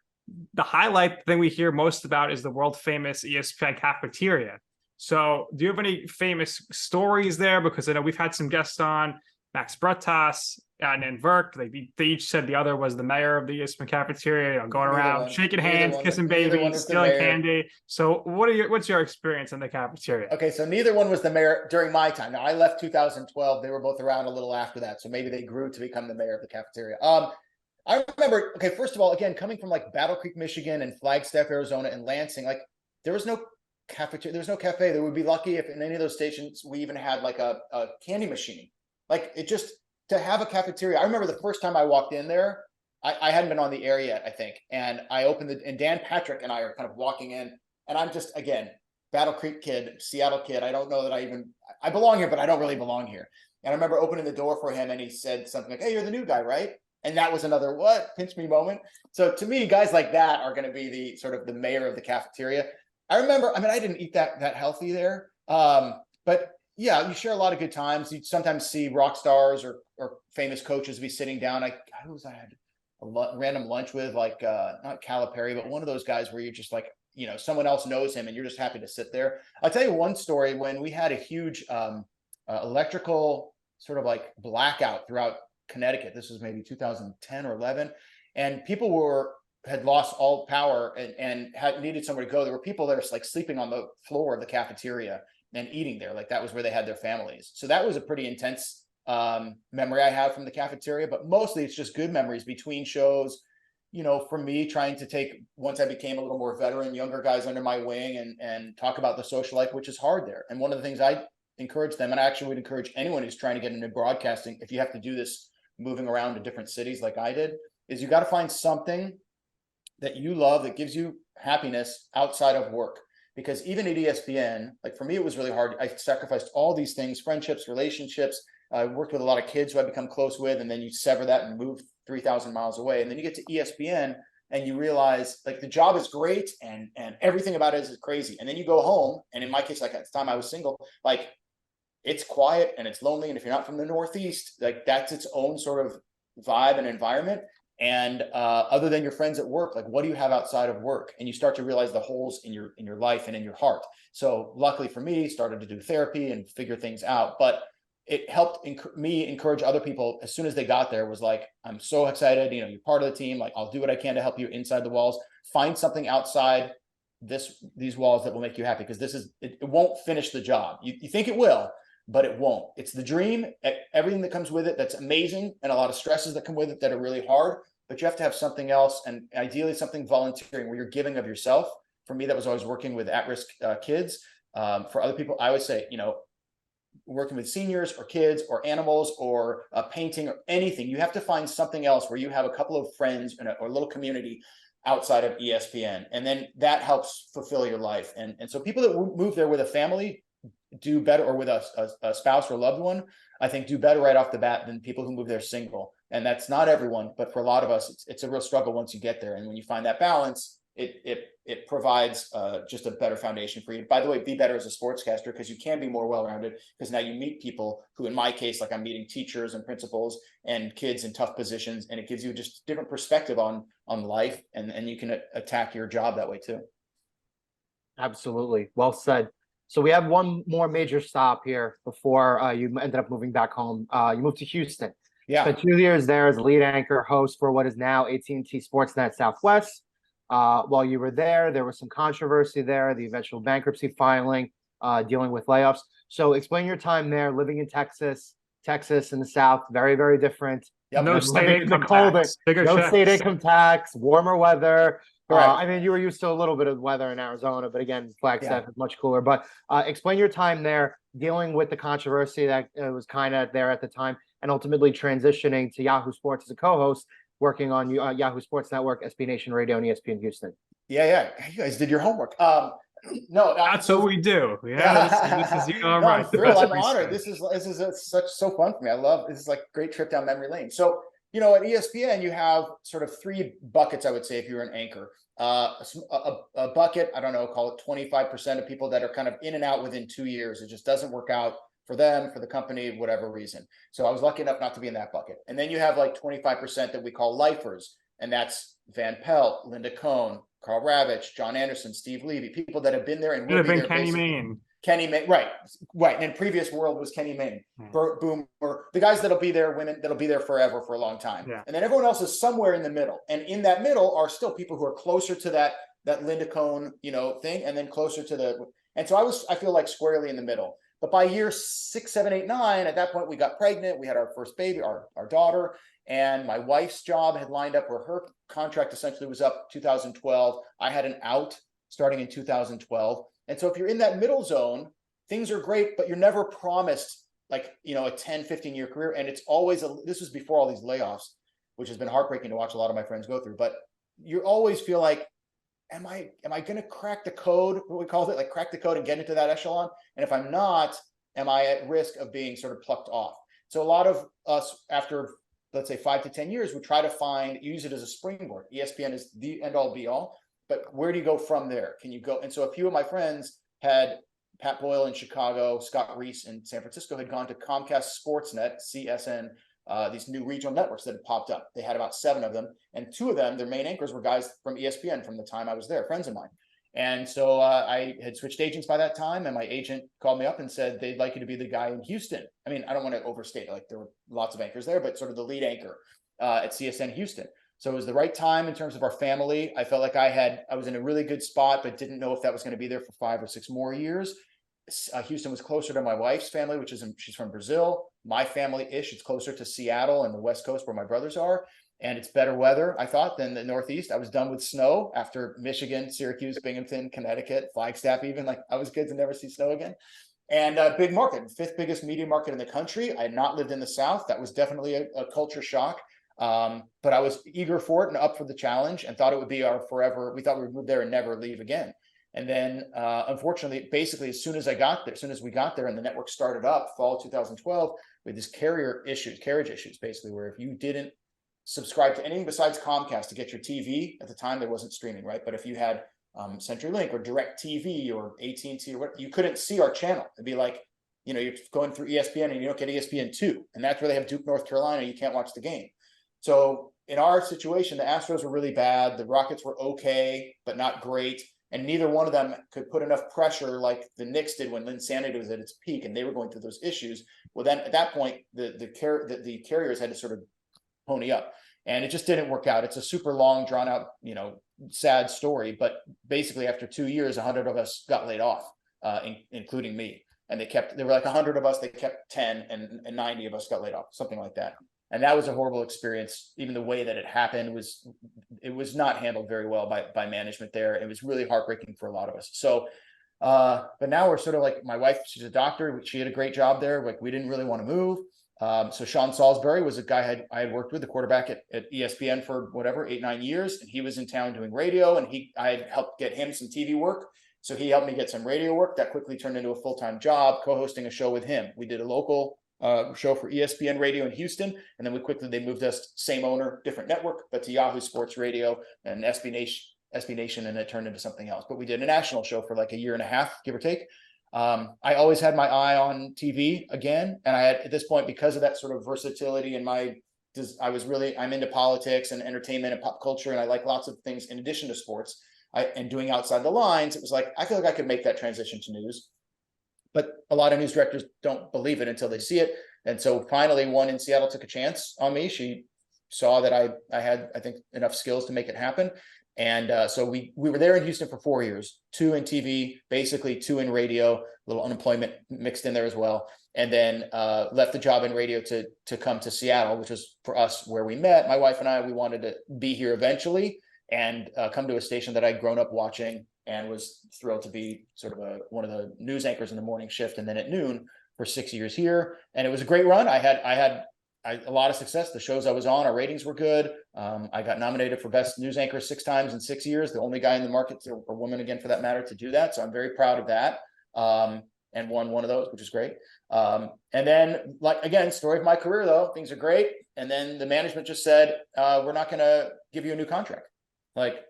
Speaker 1: The highlight thing we hear most about is the world famous ESPN cafeteria. So do you have any famous stories there? Because I know we've had some guests on, Max Bretas and Virk. They each said the other was the mayor of the ESPN cafeteria, you know, going around, shaking hands, kissing babies, stealing candy. So what's your experience in the cafeteria?
Speaker 3: Okay, so neither one was the mayor during my time. Now, I left 2012. They were both around a little after that. So maybe they grew to become the mayor of the cafeteria. I remember, okay, first of all, again, coming from like Battle Creek, Michigan and Flagstaff, Arizona and Lansing, like there was no cafeteria, there was no cafe. They would be lucky if in any of those stations we even had like a candy machine. Like it just, to have a cafeteria. I remember the first time I walked in there, I hadn't been on the air yet, I think. And I opened and Dan Patrick and I are kind of walking in, and I'm just, again, Battle Creek kid, Seattle kid. I don't know that I belong here, but I don't really belong here. And I remember opening the door for him and he said something like, hey, you're the new guy, right? And that was another pinch me moment. So to me, guys like that are going to be the sort of the mayor of the cafeteria. I remember, I mean, I didn't eat that healthy there. But yeah, you share a lot of good times. You sometimes see rock stars or famous coaches be sitting down. I had a random lunch with, like not Calipari, but one of those guys where you're just like, you know, someone else knows him and you're just happy to sit there. I'll tell you one story. When we had a huge electrical sort of like blackout throughout Connecticut, this was maybe 2010 or 11, and people had lost all power and had needed somewhere to go. There were people that are like sleeping on the floor of the cafeteria and eating there. Like that was where they had their families. So that was a pretty intense memory I have from the cafeteria, but mostly it's just good memories between shows, you know, for me trying to take, once I became a little more veteran, younger guys under my wing and talk about the social life, which is hard there. And one of the things I encourage them, and I actually would encourage anyone who's trying to get into broadcasting, if you have to do this moving around to different cities like I did, is you got to find something that you love that gives you happiness outside of work. Because even at ESPN, like for me, it was really hard. I sacrificed all these things, friendships, relationships. I worked with a lot of kids who I become close with, and then you sever that and move 3,000 miles away. And then you get to ESPN and you realize like the job is great and everything about it is crazy. And then you go home. And in my case, like at the time I was single, like it's quiet and it's lonely. And if you're not from the Northeast, like that's its own sort of vibe and environment. And other than your friends at work, like what do you have outside of work? And you start to realize the holes in your life and in your heart. So luckily for me, started to do therapy and figure things out. But it helped me encourage other people as soon as they got there, was like, I'm so excited, you know, you're part of the team. Like I'll do what I can to help you inside the walls. Find something outside these walls that will make you happy, because it won't finish the job. You think it will, but it won't. It's the dream, everything that comes with it that's amazing, and a lot of stresses that come with it that are really hard, but you have to have something else, and ideally something volunteering where you're giving of yourself. For me, that was always working with at-risk kids. For other people, I always say, working with seniors or kids or animals or painting or anything, you have to find something else where you have a couple of friends or a little community outside of ESPN. And then that helps fulfill your life. And so people that move there with a family do better, or with a spouse or a loved one, I think do better right off the bat than people who move there single. And that's not everyone, but for a lot of us, it's a real struggle once you get there. And when you find that balance, it provides just a better foundation for you. By the way, be better as a sportscaster, because you can be more well-rounded, because now you meet people who, in my case, like I'm meeting teachers and principals and kids in tough positions, and it gives you just a different perspective on life, and you can attack your job that way too.
Speaker 2: Absolutely. Well said. So we have one more major stop here before you ended up moving back home. You moved to Houston.
Speaker 3: Yeah.
Speaker 2: Spent 2 years there as lead anchor host for what is now AT&T Sportsnet Southwest. While you were there was some controversy there, the eventual bankruptcy filing, dealing with layoffs. So explain your time there, living in Texas in the South, very, very different.
Speaker 3: Yep.
Speaker 1: No state income tax, bigger
Speaker 2: no
Speaker 1: checks.
Speaker 2: state income tax, warmer weather.
Speaker 3: Correct.
Speaker 2: I mean, you were used to a little bit of weather in Arizona, but again, Flagstaff
Speaker 3: Yeah.
Speaker 2: is much cooler. But explain your time there, dealing with the controversy that was kind of there at the time, and ultimately transitioning to Yahoo Sports as a co-host, working on Yahoo Sports Network, SB Nation Radio, and ESPN Houston.
Speaker 3: Yeah. You guys did your homework. No,
Speaker 1: That's what we do. Yeah, this is
Speaker 3: no,
Speaker 1: right.
Speaker 3: I'm thrilled. I'm honored. This is so fun for me. I love this. Is like a great trip down memory lane. So, at ESPN, you have sort of three buckets, I would say, if you're an anchor. A bucket, I don't know, call it 25% of people that are kind of in and out within 2 years. It just doesn't work out for them, for the company, whatever reason. So I was lucky enough not to be in that bucket. And then you have like 25% that we call lifers. And that's Van Pelt, Linda Cohn, Carl Ravitch, John Anderson, Steve Levy, people that have been there and will be there.
Speaker 1: Kenny Mayne.
Speaker 3: Kenny Mayne, right. And in previous world was Kenny Mayne, Burt Boomer, the guys that'll be there, women that'll be there forever for a long time.
Speaker 1: Yeah.
Speaker 3: And then everyone else is somewhere in the middle. And in that middle are still people who are closer to that Linda Cohn, thing, and then closer to and so I feel like squarely in the middle. But by year 6, 7, 8, 9, at that point we got pregnant. We had our first baby, our daughter, and my wife's job had lined up where her contract essentially was up 2012. I had an out starting in 2012. And so if you're in that middle zone, things are great, but you're never promised like, a 10, 15-year career. And it's always, this was before all these layoffs, which has been heartbreaking to watch a lot of my friends go through. But you always feel like, am I going to crack the code, what we called it, like crack the code and get into that echelon? And if I'm not, am I at risk of being sort of plucked off? So a lot of us, after, let's say 5 to 10 years, we try to use it as a springboard. ESPN is the end all be all. But where do you go from there? Can you go? And so a few of my friends had Pat Boyle in Chicago, Scott Reese in San Francisco had gone to Comcast Sportsnet, CSN, these new regional networks that had popped up. They had about 7 of them. And 2 of them, their main anchors were guys from ESPN from the time I was there, friends of mine. And so I had switched agents by that time. And my agent called me up and said, they'd like you to be the guy in Houston. I mean, I don't want to overstate, like there were lots of anchors there, but sort of the lead anchor at CSN Houston. So it was the right time in terms of our family. I felt like I was in a really good spot, but didn't know if that was going to be there for 5 or 6 more years. Houston was closer to my wife's family, she's from Brazil. My family-ish, it's closer to Seattle and the West Coast where my brothers are. And it's better weather, I thought, than the Northeast. I was done with snow after Michigan, Syracuse, Binghamton, Connecticut, Flagstaff even. Like I was good to never see snow again. And a big market, 5th biggest media market in the country. I had not lived in the South. That was definitely a culture shock. But I was eager for it and up for the challenge and thought it would be our forever. We thought we would move there and never leave again. And then, unfortunately, basically, as soon as we got there and the network started up, fall 2012, we had these carriage issues, basically, where if you didn't subscribe to anything besides Comcast to get your TV, at the time there wasn't streaming, right? But if you had CenturyLink or DirecTV or AT&T or what, you couldn't see our channel. It'd be like, you're going through ESPN and you don't get ESPN2, and that's where they have Duke, North Carolina. You can't watch the game. So in our situation, the Astros were really bad. The Rockets were okay, but not great. And neither one of them could put enough pressure like the Knicks did when Linsanity was at its peak and they were going through those issues. Well, then at that point, the carriers had to sort of pony up, and it just didn't work out. It's a super long, drawn out, sad story. But basically after 2 years, 100 of us got laid off, including me. And there were like 100 of us, they kept 10 and 90 of us got laid off, something like that. And that was a horrible experience. Even the way that it happened was not handled very well by management there. It was really heartbreaking for a lot of us. So But now we're sort of like, my wife, she's a doctor. She had a great job there. Like, we didn't really want to move. So Sean Salisbury was a guy I had worked with, the quarterback at ESPN for whatever, 8-9 years. And he was in town doing radio, and I had helped get him some TV work. So he helped me get some radio work that quickly turned into a full-time job, co-hosting a show with him. We did a local show for ESPN radio in Houston. And then they moved us, same owner, different network, but to Yahoo Sports Radio and SB Nation, and it turned into something else. But we did a national show for like a year and a half, give or take. I always had my eye on TV again. And I had, at this point, because of that sort of versatility and I'm into politics and entertainment and pop culture, and I like lots of things in addition to sports and doing Outside the Lines. It was like, I feel like I could make that transition to news, but a lot of news directors don't believe it until they see it. And so finally, one in Seattle took a chance on me. She saw that I had, I think, enough skills to make it happen. And so we were there in Houston for 4 years, 2 in TV, basically 2 in radio, a little unemployment mixed in there as well. And then left the job in radio to come to Seattle, which was for us where we met. My wife and I, we wanted to be here eventually and come to a station that I'd grown up watching and was thrilled to be sort of one of the news anchors in the morning shift and then at noon for 6 years here. And it was a great run. I had a lot of success. The shows I was on, our ratings were good. I got nominated for Best News Anchor 6 times in 6 years, the only guy in the market, or woman again for that matter, to do that. So I'm very proud of that, and won one of those, which is great. And then, like, again, story of my career, though, things are great. And then the management just said, we're not going to give you a new contract. Like,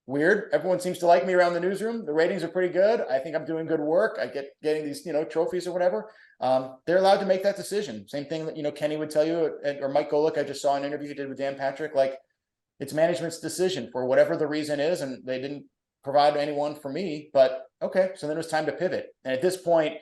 Speaker 3: weird. Everyone seems to like me around the newsroom. The ratings are pretty good. I think I'm doing good work. I getting these, trophies or whatever. They're allowed to make that decision. Same thing that, Kenny would tell you, or Mike Golick. I just saw an interview he did with Dan Patrick. Like, it's management's decision for whatever the reason is. And they didn't provide anyone for me, but okay. So then it was time to pivot. And at this point,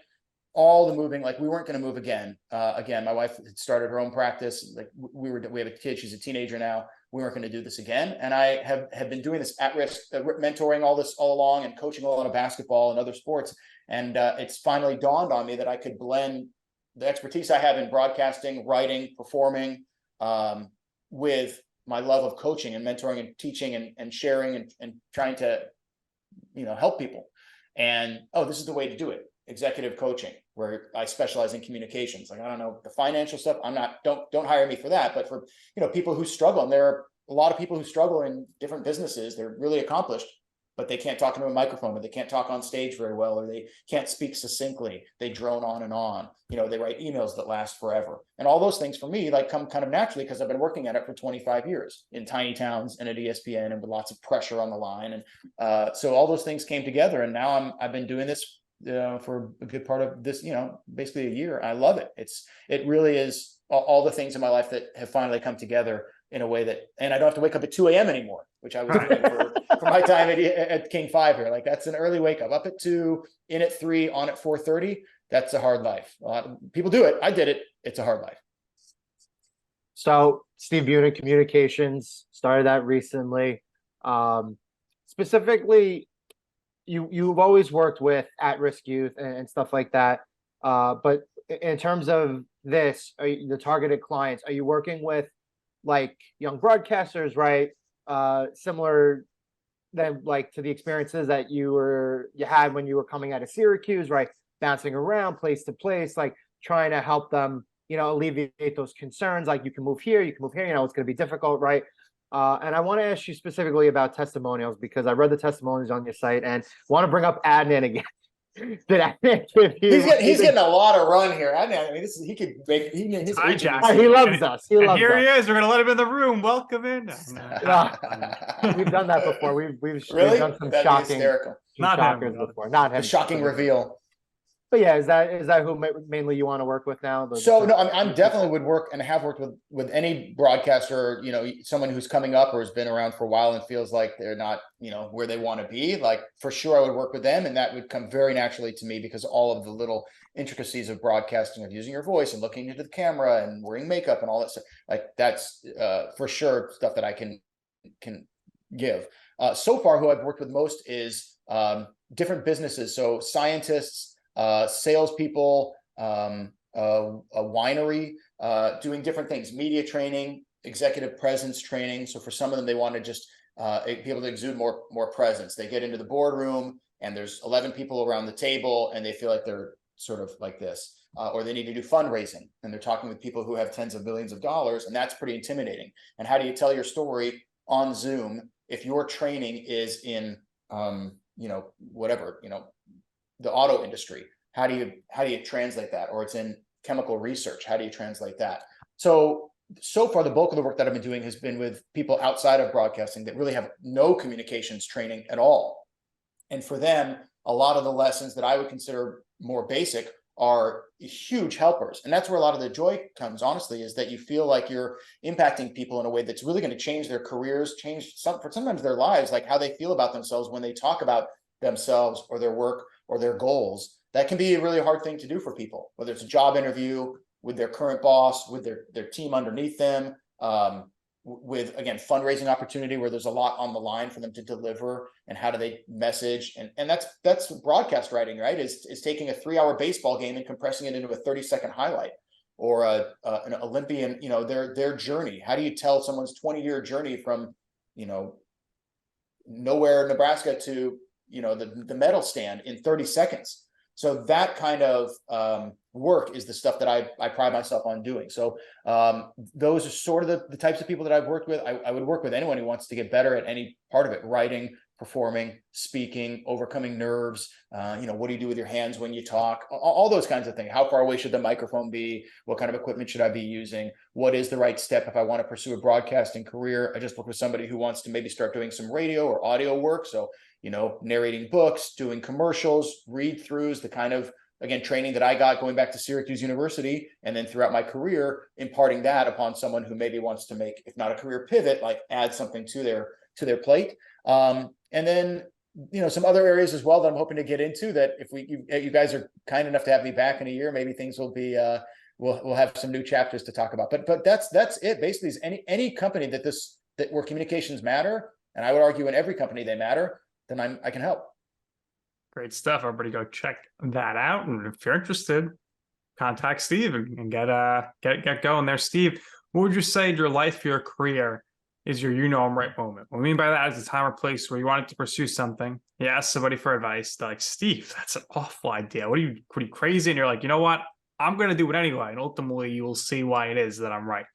Speaker 3: all the moving, like, we weren't going to move again. Again, my wife had started her own practice. Like, we have a kid. She's a teenager now. We weren't going to do this again. And I have been doing this at-risk mentoring all along and coaching a lot of basketball and other sports. And it's finally dawned on me that I could blend the expertise I have in broadcasting, writing, performing, with my love of coaching and mentoring and teaching and sharing and trying to, help people. And, this is the way to do it. Executive coaching, where I specialize in communications. Like, I don't know the financial stuff. Don't hire me for that. But for, people who struggle, and there are a lot of people who struggle in different businesses. They're really accomplished, but they can't talk into a microphone, or they can't talk on stage very well, or they can't speak succinctly. They drone on and on. They write emails that last forever. And all those things for me, like, come kind of naturally because I've been working at it for 25 years in tiny towns and at ESPN and with lots of pressure on the line. And so all those things came together. And now I've been doing this for a good part of this, basically a year. I love it. It really is all the things in my life that have finally come together in a way that, and I don't have to wake up at 2 a.m. anymore, which I was doing for my time at King 5 here. Like, that's an early wake up at 2, in at 3, on at 4:30. That's a hard life. People do it. I did it. It's a hard life.
Speaker 2: So Steve Bunin, communications, started that recently. Specifically, you've always worked with at-risk youth and stuff like that. But in terms of this, the targeted clients, are you working with like young broadcasters, right? Similar then like to the experiences that you had when you were coming out of Syracuse, right? Bouncing around place to place, like trying to help them, alleviate those concerns. Like, you can move here, it's going to be difficult, right? And I want to ask you specifically about testimonials, because I read the testimonials on your site and want to bring up Adnan again. Did Adnan give you?
Speaker 3: He's getting a lot of run here. Adnan, I mean, he could make his
Speaker 1: hijack.
Speaker 2: He loves us. He loves
Speaker 1: here
Speaker 2: us.
Speaker 1: he is. We're gonna let him in the room. Welcome in.
Speaker 2: We've done that before. We've
Speaker 3: really
Speaker 2: done some
Speaker 3: That'd
Speaker 2: shocking,
Speaker 1: Not
Speaker 2: shockers
Speaker 1: him.
Speaker 2: before. Not him.
Speaker 3: the shocking reveal.
Speaker 2: But yeah, is that who mainly you want to work with now?
Speaker 3: So no, I'm definitely would work and have worked with any broadcaster, someone who's coming up or has been around for a while and feels like they're not, where they want to be. Like, for sure, I would work with them, and that would come very naturally to me because all of the little intricacies of broadcasting, of using your voice and looking into the camera and wearing makeup and all that stuff, like, that's for sure stuff that I can give. So far, who I've worked with most is different businesses. So scientists, salespeople, a winery, doing different things, media training, executive presence training. So for some of them, they want to just be able to exude more presence. They get into the boardroom and there's 11 people around the table and they feel like they're sort of like this, or they need to do fundraising and they're talking with people who have tens of millions of dollars, and that's pretty intimidating. And how do you tell your story on Zoom if your training is in, whatever, the auto industry? How do you translate that? Or it's in chemical research. How do you translate that? So far, the bulk of the work that I've been doing has been with people outside of broadcasting that really have no communications training at all. And for them, a lot of the lessons that I would consider more basic are huge helpers. And that's where a lot of the joy comes, honestly, is that you feel like you're impacting people in a way that's really going to change their careers, sometimes their lives, like how they feel about themselves when they talk about themselves or their work or their goals. That can be a really hard thing to do for people, whether it's a job interview with their current boss, with their team underneath them, with, again, fundraising opportunity where there's a lot on the line for them to deliver, and how do they message? And that's broadcast writing, right? Is taking a 3-hour baseball game and compressing it into a 30-second highlight, or an Olympian, their journey. How do you tell someone's 20-year journey from, nowhere, Nebraska to, the medal stand in 30 seconds? So that kind of work is the stuff that I pride myself on doing. So those are sort of the types of people that I've worked with. I would work with anyone who wants to get better at any part of it: writing, performing, speaking, overcoming nerves. What do you do with your hands when you talk? All those kinds of things. How far away should the microphone be? What kind of equipment should I be using? What is the right step if I want to pursue a broadcasting career? I just worked with somebody who wants to maybe start doing some radio or audio work. So, narrating books, doing commercials, read-throughs, the kind of, again, training that I got going back to Syracuse University, and then throughout my career, imparting that upon someone who maybe wants to make, if not a career pivot, like add something to their plate. And then, some other areas as well that I'm hoping to get into, that if you guys are kind enough to have me back in a year, maybe things will be, we'll have some new chapters to talk about. But that's it. Basically, is any company where communications matter, and I would argue in every company they matter, then I can help.
Speaker 1: Great stuff. Everybody go check that out. And if you're interested, contact Steve and get going there. Steve, what would you say in your life, your career is your I'm right moment? What I mean by that is the time or place where you wanted to pursue something. You ask somebody for advice. They're like, Steve, that's an awful idea. What are you crazy? And you're like, you know what? I'm going to do it anyway. And ultimately you will see why it is that I'm right.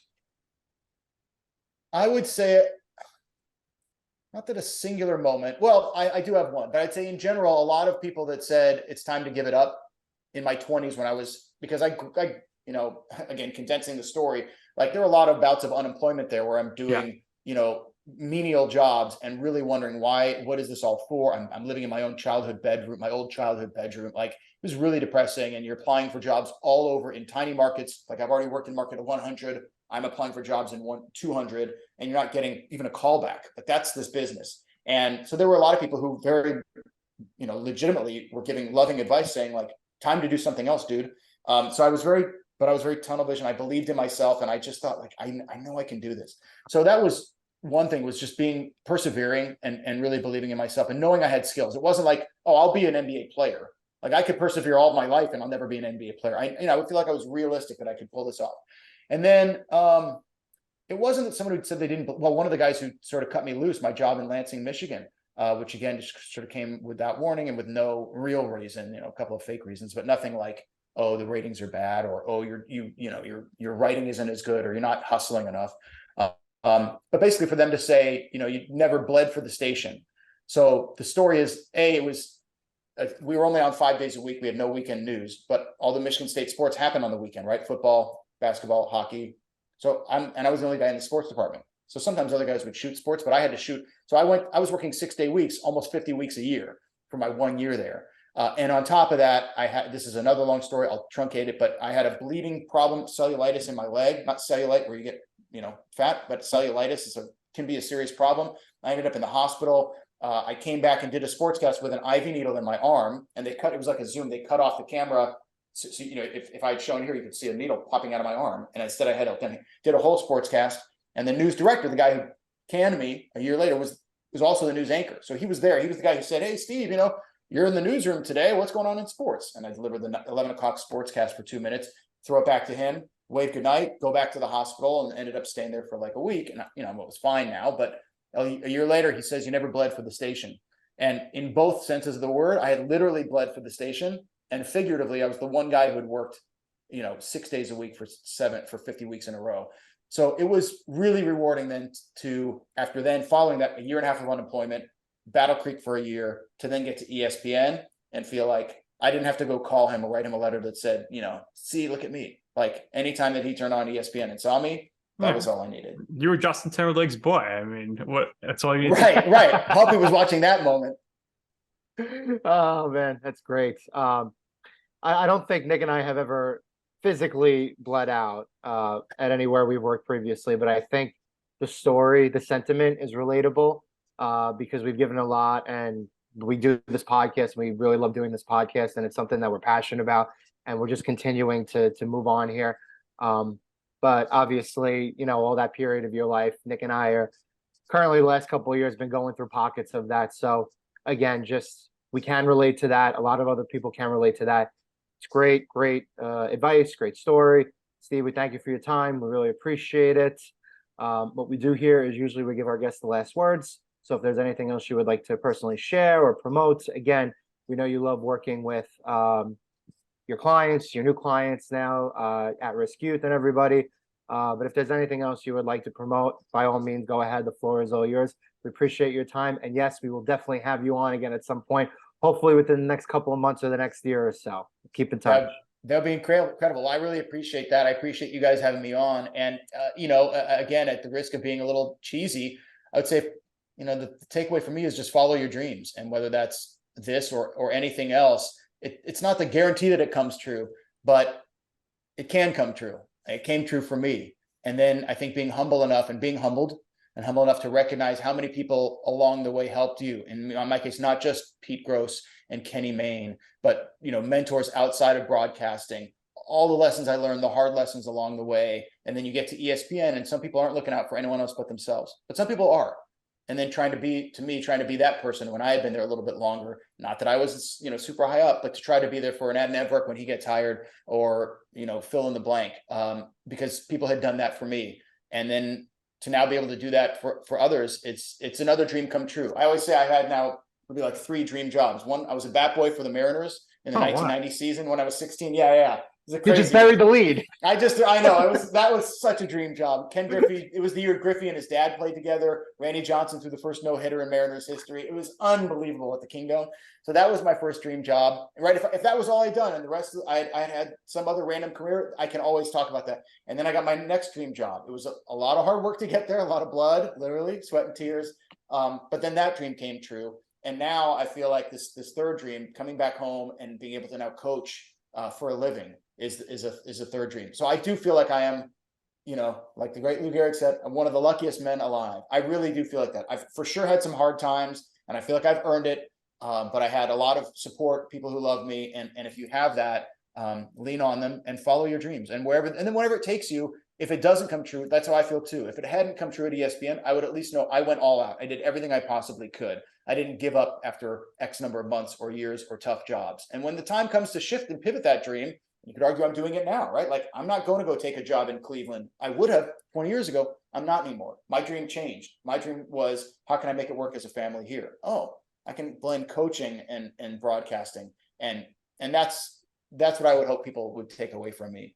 Speaker 3: I would say, not that a singular moment. Well, I do have one, but I'd say in general, a lot of people that said it's time to give it up in my 20s when I was, because I again, condensing the story, like there were a lot of bouts of unemployment there where I'm doing, menial jobs and really wondering what is this all for? I'm living in my own childhood bedroom, my old childhood bedroom. Like, it was really depressing. And you're applying for jobs all over in tiny markets. Like, I've already worked in market of 100. I'm applying for jobs in 200, and you're not getting even a call back. But that's this business. And so there were a lot of people who very, legitimately were giving loving advice, saying like, time to do something else, dude. So I was very tunnel vision. I believed in myself, and I just thought, like, I know I can do this. So that was one thing, was just being persevering and really believing in myself and knowing I had skills. It wasn't like, oh, I'll be an NBA player. Like, I could persevere all of my life and I'll never be an NBA player. I would feel like I was realistic that I could pull this off. And then it wasn't that someone who said they didn't. Well, one of the guys who sort of cut me loose, my job in Lansing, Michigan, which again just sort of came without warning and with no real reason, a couple of fake reasons, but nothing like, oh, the ratings are bad, or oh, your writing isn't as good, or you're not hustling enough. But basically, for them to say, you never bled for the station. So the story is, we were only on 5 days a week. We had no weekend news, but all the Michigan State sports happen on the weekend, right? Football, basketball, hockey. So I was the only guy in the sports department. So sometimes other guys would shoot sports, but I had to shoot. So I was working 6-day weeks, almost 50 weeks a year for my 1 year there. And on top of that, this is another long story. I'll truncate it, but I had a bleeding problem, cellulitis in my leg, not cellulite where you get, fat, but cellulitis can be a serious problem. I ended up in the hospital. I came back and did a sportscast with an IV needle in my arm, and it was like a Zoom. They cut off the camera. So if I had shown here, you could see a needle popping out of my arm. And instead I did a whole sportscast. And the news director, the guy who canned me a year later, was also the news anchor. So he was there. He was the guy who said, hey, Steve, you're in the newsroom today. What's going on in sports? And I delivered the 11 o'clock sportscast for 2 minutes, throw it back to him, wave goodnight, go back to the hospital, and ended up staying there for like a week. And, it was fine now. But a year later, he says, you never bled for the station. And in both senses of the word, I had literally bled for the station, and figuratively, I was the one guy who had worked, 6 days a week for 50 weeks in a row. So it was really rewarding then after then following that, a year and a half of unemployment, Battle Creek for a year, to then get to ESPN and feel like I didn't have to go call him or write him a letter that said, see, look at me. Like anytime that he turned on ESPN and saw me, that was all I needed.
Speaker 1: You were Justin Timberlake's boy. I mean, that's all you need.
Speaker 3: Right. Hoppy was watching that moment.
Speaker 2: Oh man, that's great. I don't think Nick and I have ever physically bled out at anywhere we've worked previously, but I think the story, the sentiment is relatable because we've given a lot, and we do this podcast. And we really love doing this podcast, and it's something that we're passionate about, and we're just continuing to move on here. But obviously, all that period of your life, Nick and I are currently the last couple of years been going through pockets of that. So again, we can relate to that. A lot of other people can relate to that. It's great advice, great story. Steve, we thank you for your time. We really appreciate it. What we do here is usually we give our guests the last words. So if there's anything else you would like to personally share or promote, again, we know you love working with your clients, your new clients now, at-risk youth and everybody. But if there's anything else you would like to promote, by all means, go ahead. The floor is all yours. We appreciate your time. And yes, we will definitely have you on again at some point, hopefully within the next couple of months or the next year or so. Keep in touch.
Speaker 3: That'll be incredible. I really appreciate that. I appreciate you guys having me on. And, again, at the risk of being a little cheesy, I would say, the takeaway for me is just follow your dreams. And whether that's this or anything else, it's not the guarantee that it comes true, but it can come true. It came true for me. And then I think being humbled enough to recognize how many people along the way helped you. And in my case, not just Pete Gross and Kenny Mayne, but, mentors outside of broadcasting, all the lessons I learned, the hard lessons along the way. And then you get to ESPN, and some people aren't looking out for anyone else but themselves, but some people are. And then trying to be that person when I had been there a little bit longer, not that I was, super high up, but to try to be there for an Ad Network when he gets hired, or, fill in the blank, because people had done that for me. And then to now be able to do that for others, it's another dream come true. I always say I had now maybe like 3 dream jobs. One, I was a bat boy for the Mariners in the 1990 season when I was 16. Yeah.
Speaker 2: You just buried the lead.
Speaker 3: I know that was such a dream job. Ken Griffey, it was the year Griffey and his dad played together. Randy Johnson threw the first no-hitter in Mariners history. It was unbelievable at the Kingdom. So that was my first dream job. Right? If that was all I'd done, and the rest I had some other random career, I can always talk about that. And then I got my next dream job. It was a lot of hard work to get there, a lot of blood, literally sweat and tears. But then that dream came true. And now I feel like this third dream, coming back home and being able to now coach for a living, is a third dream. So I do feel like I am, like the great Lou Gehrig said, I'm one of the luckiest men alive. I really do feel like that. I've for sure had some hard times, and I feel like I've earned it. But I had a lot of support, people who love me. And if you have that, lean on them and follow your dreams. And then wherever it takes you, if it doesn't come true, that's how I feel too. If it hadn't come true at ESPN, I would at least know I went all out. I did everything I possibly could. I didn't give up after X number of months or years or tough jobs. And when the time comes to shift and pivot that dream, you could argue I'm doing it now, right? Like, I'm not going to go take a job in Cleveland. I would have 20 years ago. I'm not anymore. My dream changed. My dream was, how can I make it work as a family here? Oh, I can blend coaching and broadcasting. And that's what I would hope people would take away from me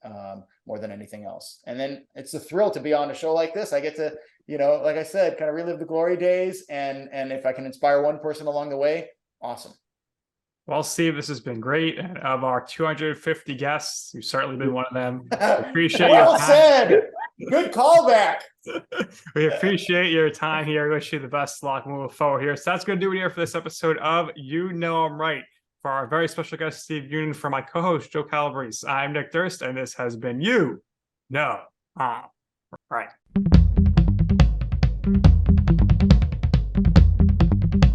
Speaker 3: more than anything else. And then it's a thrill to be on a show like this. I get to, like I said, kind of relive the glory days. And if I can inspire one person along the way, awesome.
Speaker 1: Well, Steve, this has been great. And of our 250 guests, you've certainly been one of them. Appreciate
Speaker 3: well
Speaker 1: your time.
Speaker 3: said. Good callback.
Speaker 1: We appreciate your time here. I wish you the best luck moving forward here. So that's going to do it here for this episode of You Know I'm Right. For our very special guest, Steve Bunin, for my co-host, Joe Calabrese, I'm Nick Durst, and this has been You Know I'm Right.